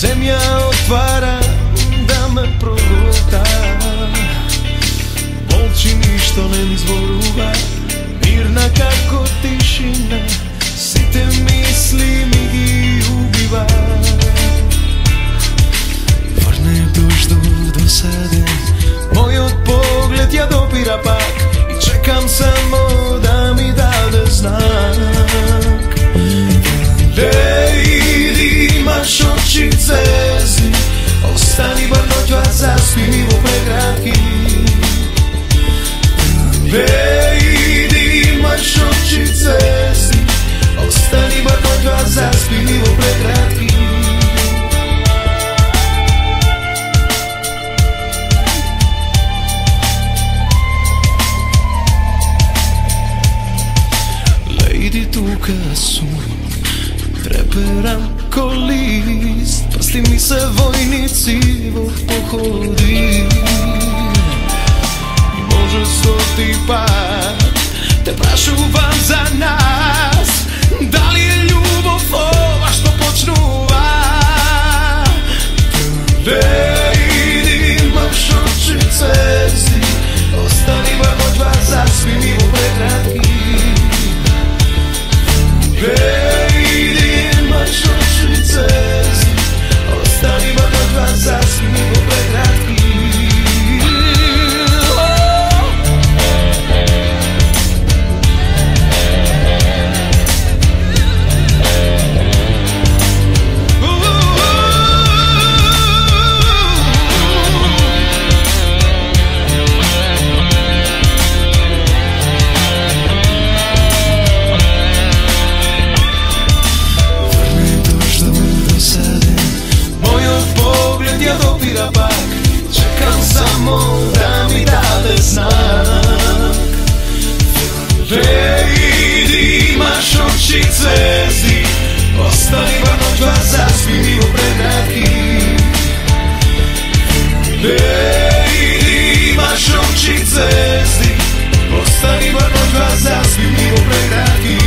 Земја отвара да ме прогута. Молчи, ништо не ми зборува, мирна како тишина, сите мисли ми ги убива. Врне дождов досаден, мојот поглед ја допира пак и чекам само да ми даде знак. Лејди, имаш очи цвезди, остани бар ноќва, заспи ми во преградки. Лејди, имаш очи цвезди, остани бар ноќва, заспи ми во преградки. Лејди, тука сум, треперам ко лист, прсти ми се војници во походи. И може стоти пат те прашувам за нас, дали е љубов ова што почнува. Лејди, имаш очи цвезди, остани бар ноќва, заспи ми во преградки. Лејди, имаш очи цвезди, остани бар ноќва, заспи ми во преградки. Чекам само да ми даде знак. Лејди, имаш очи цвезди, остани бар ноќва, заспи ми во преградки. Лејди, имаш очи цвезди, остани бар ноќва, заспи ми во преградки.